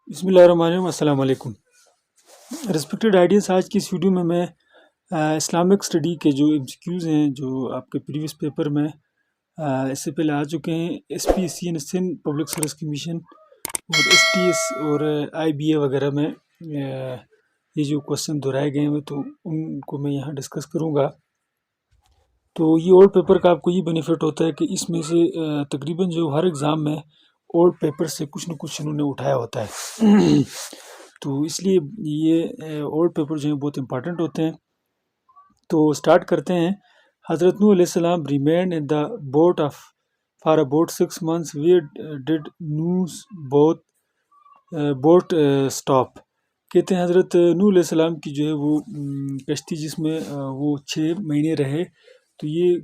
بسم اللہ الرحمن الرحیم، السلام علیکم ریسپیکٹڈ آئیڈینس۔ آج کی اس ویڈیو میں اسلامک اسٹڈی کے جو ایم سی کیوز ہیں جو آپ کے پریویس پیپر میں اس سے پہلے آ چکے ہیں، ایس پی ایس سی یعنی سندھ پبلک سروس کمیشن اور ایس ٹی ایس اور آئی بی اے وغیرہ میں یہ جو کوشچن دہرائے گئے ہیں تو ان کو میں یہاں ڈسکس کروں گا۔ تو یہ اولڈ پیپر کا آپ کو یہ بینیفٹ ہوتا ہے کہ اس میں سے تقریباً جو ہر ایگزام میں اولڈ پیپر سے کچھ نہ کچھ انہوں نے اٹھایا ہوتا ہے تو اس لیے یہ اولڈ پیپر جو ہیں بہت امپارٹنٹ ہوتے ہیں۔ تو سٹارٹ کرتے ہیں۔ حضرت نوح علیہ السلام remained in the boat of for about 6 months where did Noah's boat stop. کہتے ہیں حضرت نوح علیہ السلام کی جو ہے وہ کشتی جس میں وہ 6 مہینے رہے، تو یہ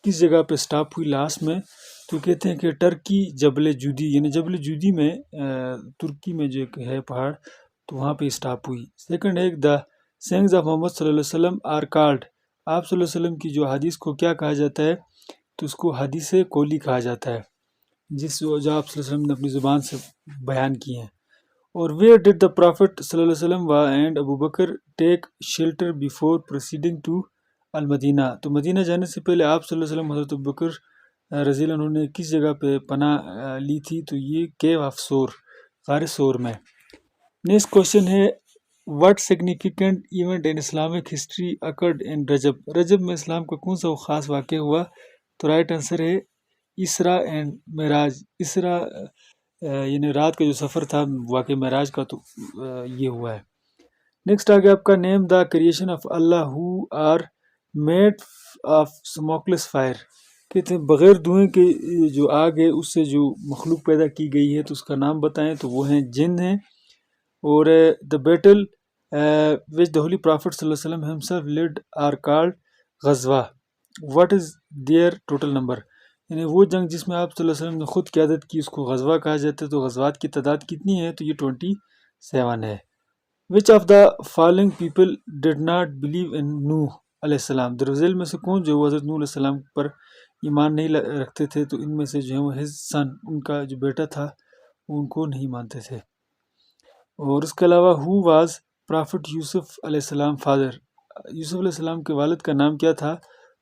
کس جگہ پہ سٹاپ ہوئی لاسٹ میں؟ تو کہتے ہیں کہ ٹرکی جبل جودی، یعنی جبل جودی میں ترکی میں جو ایک ہے پہاڑ، تو وہاں پہ سٹاپ ہوئی۔ سیکنڈ ہے دا سینگز آف محمد صلی اللہ علیہ وسلم آر کالڈ۔ آپ صلی اللہ علیہ وسلم کی جو حدیث کو کیا کہا جاتا ہے؟ تو اس کو حدیث قولی کہا جاتا ہے، جو آپ صلی اللہ علیہ وسلم نے اپنی زبان سے بیان کی ہیں۔ اور ویئر ڈڈ دا پرافٹ صلی اللہ علیہ وسلم اینڈ ابو بکر take shelter before proceeding to المدینہ۔ تو مدینہ جانے سے پہلے آپ صلی اللہ علیہ وسلم حضرت ابو بکر رضی اللہ عنہ نے کس جگہ پہ پناہ لی تھی؟ تو یہ کیو آف سور، غار سور میں۔ نیکسٹ کوشچن ہے what significant event in Islamic history occurred in Rajab. Rajab میں اسلام کا کون سا وہ خاص واقعہ ہوا؟ تو رائٹ آنسر ہے اسرا اینڈ معراج۔ اسرا یعنی رات کا جو سفر تھا واقعہ معراج کا، تو یہ ہوا ہے۔ نیکسٹ آگے آپ کا name the creation of Allah who are made of smokeless fire. کہتے ہیں بغیر دھوئیں کے جو آگ ہے اس سے جو مخلوق پیدا کی گئی ہے تو اس کا نام بتائیں، تو وہ ہیں جن ہیں۔ اور the battle which the holy prophet صلی اللہ علیہ وسلم ہمسیلف لیڈ آر کالڈ غزوہ۔ What is there total number? یعنی وہ جنگ جس میں آپ صلی اللہ علیہ وسلم نے خود قیادت کی اس کو غزوہ کہا جاتا ہے۔ تو غزوات کی تعداد کتنی ہے؟ تو یہ 27 ہے۔ Which of the following people did not believe in Nuh علیہ السلام۔ دراصل میں سے کون جو حضرت نوح علیہ السلام پر ایمان نہیں رکھتے تھے؟ تو ان میں سے جو ہے وہ ہز سن، ان کا جو بیٹا تھا وہ ان کو نہیں مانتے تھے۔ اور اس کے علاوہ ہو واز پرافٹ یوسف علیہ السلام فادر۔ یوسف علیہ السلام کے والد کا نام کیا تھا؟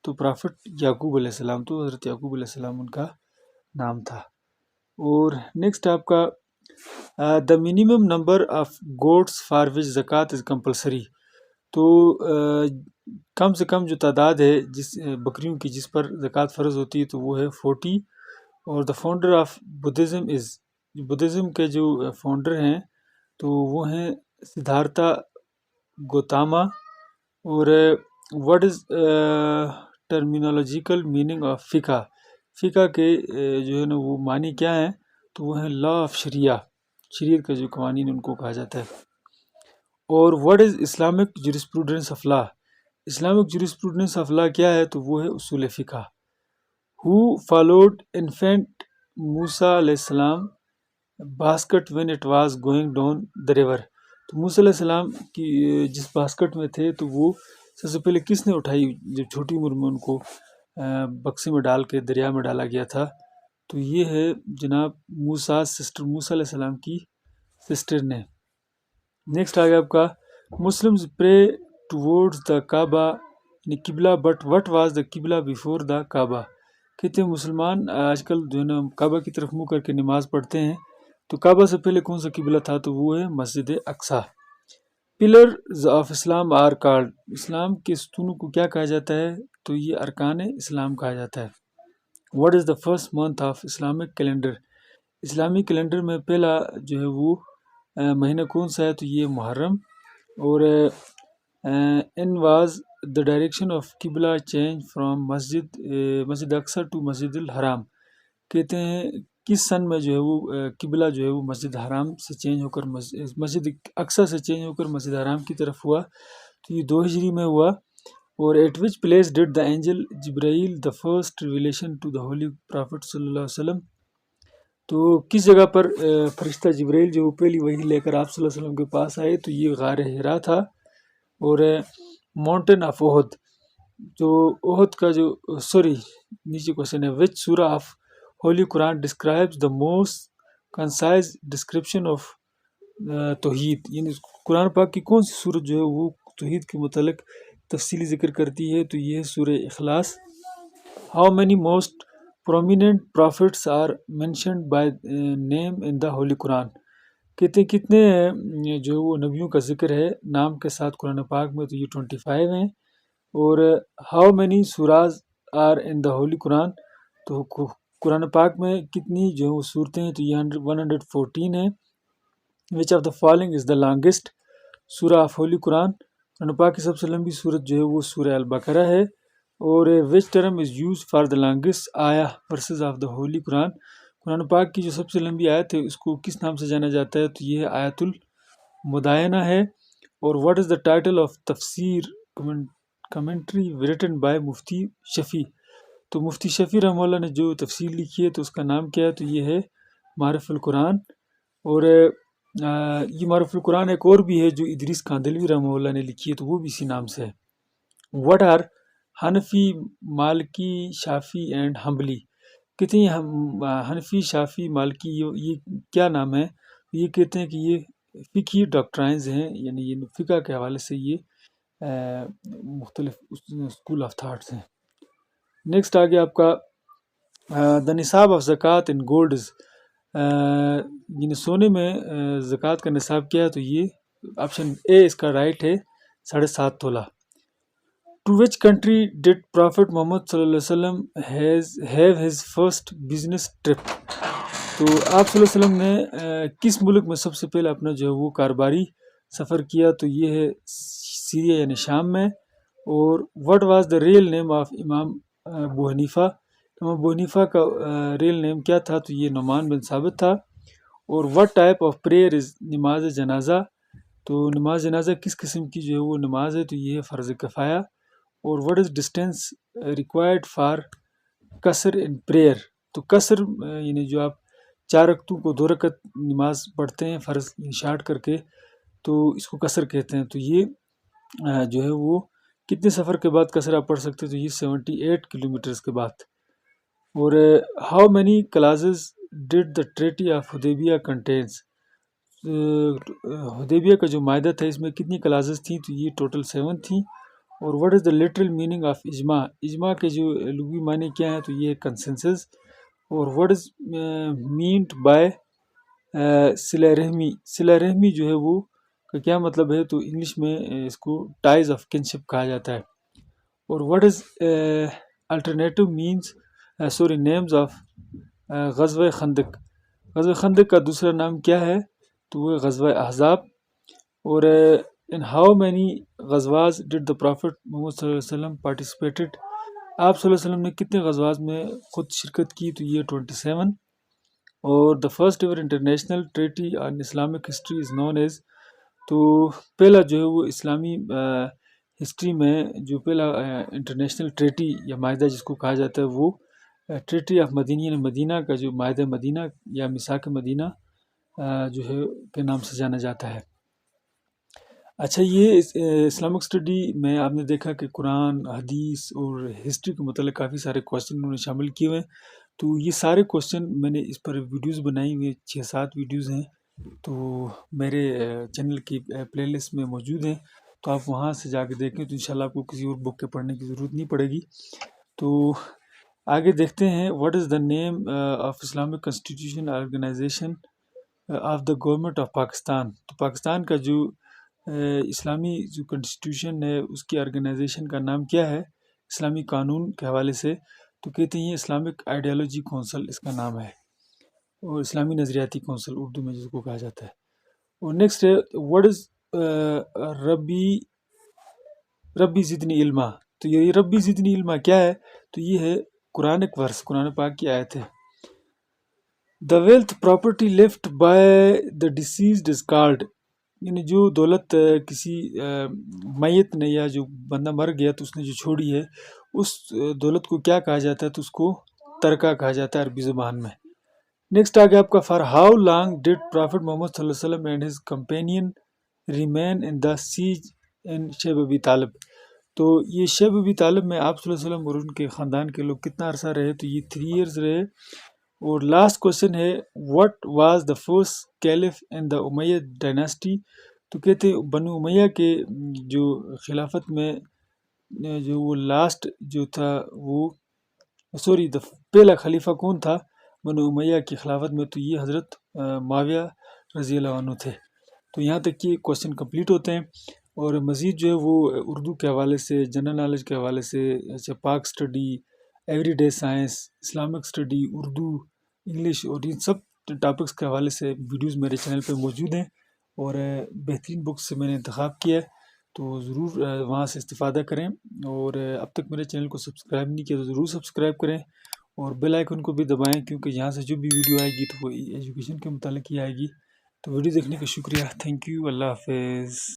تو پرافٹ یعقوب علیہ السلام، تو حضرت یعقوب علیہ السلام ان کا نام تھا۔ اور نیکسٹ آپ کا the minimum number of goats for which زکوٰۃ از کمپلسری۔ تو کم سے کم جو تعداد ہے جس بکریوں کی جس پر زکوٰۃ فرض ہوتی ہے تو وہ ہے 40۔ اور the founder of Buddhism is, Buddhism کے جو فاؤنڈر ہیں تو وہ ہیں سدھارتھا گوتاما۔ اور واٹ از ٹرمینالوجیکل میننگ آف فقہ؟ فقہ کے جو ہے نا وہ معنی کیا ہیں؟ تو وہ ہیں لا آف شریعہ، شریعت کا جو قوانین ان کو کہا جاتا ہے۔ اور what is Islamic jurisprudence of law? Islamic jurisprudence of law کیا ہے؟ تو وہ ہے اصول فقہ۔ ہو فالوڈ انفینٹ موسیٰ علیہ السلام basket when it was going down the river. تو موسیٰ علیہ السلام کی جس باسکٹ میں تھے تو وہ سب سے پہلے کس نے اٹھائی جب چھوٹی عمر میں ان کو بکسے میں ڈال کے دریا میں ڈالا گیا تھا؟ تو یہ ہے جناب موسیٰ سسٹر، موسیٰ علیہ السلام کی سسٹر نے۔ نیکسٹ آگے آپ کا مسلمز پرے ٹوورڈز دا کعبہ یعنی قبلہ، بٹ وٹ واز دا قبلہ بیفور دا کعبہ۔ کہتے ہیں مسلمان آج کل جو ہے نا کعبہ کی طرف منہ کر کے نماز پڑھتے ہیں، تو کعبہ سے پہلے کون سا قبلہ تھا؟ تو وہ ہے Masjid Aqsa. Pillars of Islam are called. اسلام کے ستونوں کو کیا کہا جاتا ہے؟ تو یہ ارکان اسلام کہا جاتا ہے۔ What is the first month of Islamic calendar? اسلامی کیلنڈر میں پہلا جو ہے وہ مہینہ کون سا ہے؟ تو یہ محرم۔ اور in was the direction of قبلہ change from Masjid Aqsa to مسجد الحرام۔ کہتے ہیں کس سن میں جو ہے وہ قبلہ جو ہے وہ مسجد حرام سے چینج ہو کر مسجد اقصیٰ سے چینج ہو کر مسجد حرام کی طرف ہوا؟ تو یہ 2 ہجری میں ہوا۔ اور at which place did the angel Jibrail the first revelation to the holy prophet صلی اللہ علیہ وسلم۔ تو کس جگہ پر فرشتہ جبرائیل جو پہلی وحی لے کر آپ صلی اللہ علیہ وسلم کے پاس آئے؟ تو یہ غار حرا تھا۔ اور ماؤنٹین آف احد، جو احد کا جو نیچے کوشچن ہے وچ سورہ of holy Quran describes the most concise description of توحید، یعنی قرآن پاک کی کون سی صورت جو ہے وہ توحید کے متعلق تفصیلی ذکر کرتی ہے، تو یہ ہے Surah Ikhlas. How many most prominent prophets are mentioned by name in the holy Quran, کہتے ہیں کتنے جو وہ نبیوں کا ذکر ہے نام کے ساتھ قرآن پاک میں، تو یہ 25 ہیں۔ اور how many سوراز are in the holy قرآن، تو قرآن پاک میں کتنی جو ہے وہ صورتیں ہیں، تو یہ 114 ہیں۔ وچ of the following is the longest سورہ آف ہولی قرآن، قرآن پاک کی سب سے لمبی صورت جو ہے وہ سورہ البقرہ ہے۔ اور which term is used for the longest ayah verses of the holy Quran, قرآن پاک کی جو سب سے لمبی آیت ہے اس کو کس نام سے جانا جاتا ہے، تو یہ آیت المدائنہ ہے۔ اور what is the title of تفسیر کمنٹری ریٹن بائی مفتی شفیع، تو مفتی شفیع رحمہ اللہ نے جو تفسیر لکھی ہے تو اس کا نام کیا ہے، تو یہ ہے معرف القرآن۔ اور یہ معرف القرآن ایک اور بھی ہے جو ادریس کاندھلوی رحمہ اللہ نے لکھی ہے، تو وہ بھی اسی نام سے ہے۔ واٹ آر حنفی، مالکی، شافی اینڈ حنبلی، کہتے ہیں حنفی، شافی، مالکی یہ کیا نام ہے، یہ کہتے ہیں کہ یہ فقہی ڈاکٹرائنز ہیں، یعنی یہ فقہ کے حوالے سے یہ مختلف اسکول آف تھاٹس ہیں۔ نیکسٹ آگے آپ کا دا نصاب آف زکوٰۃ ان گولڈز، یعنی سونے میں زکوٰۃ کا نصاب کیا ہے، تو یہ آپشن اے اس کا رائٹ ہے، 7.5 تولہ۔ To which country ڈڈ prophet Muhammad صلی اللہ علیہ وسلم have his first business trip, تو آپ صلی اللہ علیہ وسلم نے کس ملک میں سب سے پہلے اپنا جو ہے وہ کاروباری سفر کیا، تو یہ ہے سیریا یعنی شام میں۔ اور what was the real name of امام ابو حنیفہ، امام ابو حنیفہ کا ریئل نیم کیا تھا، تو یہ نعمان بن ثابت تھا۔ اور what type of prayer is نماز جنازہ، تو نماز جنازہ کس قسم کی جو ہے وہ نماز ہے، تو یہ ہے فرض کفایہ۔ اور what is distance required for قصر ان پریئر، تو قصر یعنی جو آپ 4 رکعتوں کو 2 رکعت نماز پڑھتے ہیں فرض شارٹ کر کے، تو اس کو قصر کہتے ہیں۔ تو یہ جو ہے وہ کتنے سفر کے بعد قصر آپ پڑھ سکتے ہیں، تو یہ 78 کلومیٹرز کے بعد۔ اور how many clauses did the treaty of Hudaibiya contains, Hudaibiya کا جو معاہدہ تھا اس میں کتنی کلازز تھیں، تو یہ ٹوٹل 7 تھیں۔ اور what is the literal meaning of اجماع، اجماع کے جو لغوی معنی کیا ہیں، تو یہ ہے کنسنسس۔ اور واٹ از مینڈ بائی صلہ رحمی، صلہ رحمی جو ہے وہ کا کیا مطلب ہے، تو انگلش میں اس کو ٹائز آف کنشپ کہا جاتا ہے۔ اور what is alternative means names of غزوہ خندق، غزوہ خندق کا دوسرا نام کیا ہے، تو وہ غزوہ احزاب۔ اور in how many ghazwas did the prophet Muhammad صلی اللہ علیہ وسلم پارٹیسپیٹڈ، آپ صلی اللہ علیہ وسلم نے کتنے غزوات میں خود شرکت کی، تو یہ 27۔ اور the first ever international treaty on Islamic history is known as, تو پہلا جو ہے وہ اسلامی ہسٹری میں جو پہلا انٹرنیشنل ٹریٹی یا معاہدہ جس کو کہا جاتا ہے وہ ٹریٹی آف مدینہ، یعنی مدینہ کا جو معاہدہ مدینہ یا میثاق مدینہ جو ہے کے نام سے جانا جاتا ہے۔ اچھا، یہ اسلامک اسٹڈی میں آپ نے دیکھا کہ قرآن، حدیث اور ہسٹری کے متعلق کافی سارے کوشچن انہوں نے شامل کیے ہوئے ہیں، تو یہ سارے کوشچن میں نے اس پر ویڈیوز بنائی ہوئی 6-7 ویڈیوز ہیں، تو میرے چینل کی پلے لسٹ میں موجود ہیں، تو آپ وہاں سے جا کے دیکھیں، تو انشاءاللہ آپ کو کسی اور بک کے پڑھنے کی ضرورت نہیں پڑے گی۔ تو آگے دیکھتے ہیں، what is the name of Islamic constitution organization of the government of Pakistan, تو پاکستان کا جو اسلامی جو کنسٹیٹیوشن ہے اس کی آرگنائزیشن کا نام کیا ہے اسلامی قانون کے حوالے سے، تو کہتے ہیں اسلامک آئیڈیالوجی کونسل اس کا نام ہے، اور اسلامی نظریاتی کونسل اردو میں جس کو کہا جاتا ہے۔ اور نیکسٹ ہے واٹ از ربی زدنی علما، تو یہ ربی زدنی علما کیا ہے، تو یہ ہے قرآن ورس، قرآن پاک کی آیت ہے۔ The wealth property left by the deceased is called, یعنی جو دولت کسی میت نے یا جو بندہ مر گیا تو اس نے جو چھوڑی ہے اس دولت کو کیا کہا جاتا ہے، تو اس کو ترکہ کہا جاتا ہے عربی زبان میں۔ نیکسٹ آگے آپ کا for how long did prophet Muhammad صلی اللہ علیہ وسلم and his companion remain in the siege in Shib Abi Talib, تو یہ شیب ابی طالب میں آپ صلی اللہ علیہ وسلم اور ان کے خاندان کے لوگ کتنا عرصہ رہے، تو یہ 3 ایئرز رہے۔ اور لاسٹ کوشچن ہے what was the first caliph in the Umayyad dynasty. تو کہتے ہیں بنو امیہ کے جو خلافت میں جو وہ لاسٹ جو تھا وہ سوری دا پہلا خلیفہ کون تھا بنو امیہ کی خلافت میں؟ تو یہ حضرت معاویہ رضی اللہ عنہ تھے. تو یہاں تک یہ کوشچن کمپلیٹ ہوتے ہیں. اور مزید جو ہے وہ اردو کے حوالے سے، جنرل نالج کے حوالے سے، پاک study, every day science, Islamic study, Urdu, English اور ان سب ٹاپکس کے حوالے سے ویڈیوز میرے چینل پہ موجود ہیں. اور بہترین بکس سے میں نے انتخاب کیا ہے، تو ضرور وہاں سے استفادہ کریں. اور اب تک میرے چینل کو سبسکرائب نہیں کیا تو ضرور سبسکرائب کریں، اور بیل آئیکن کو بھی دبائیں، کیونکہ یہاں سے جو بھی ویڈیو آئے گی تو وہ ایجوکیشن کے متعلق ہی آئے گی. تو ویڈیو دیکھنے کا شکریہ. Thank you. اللہ حافظ.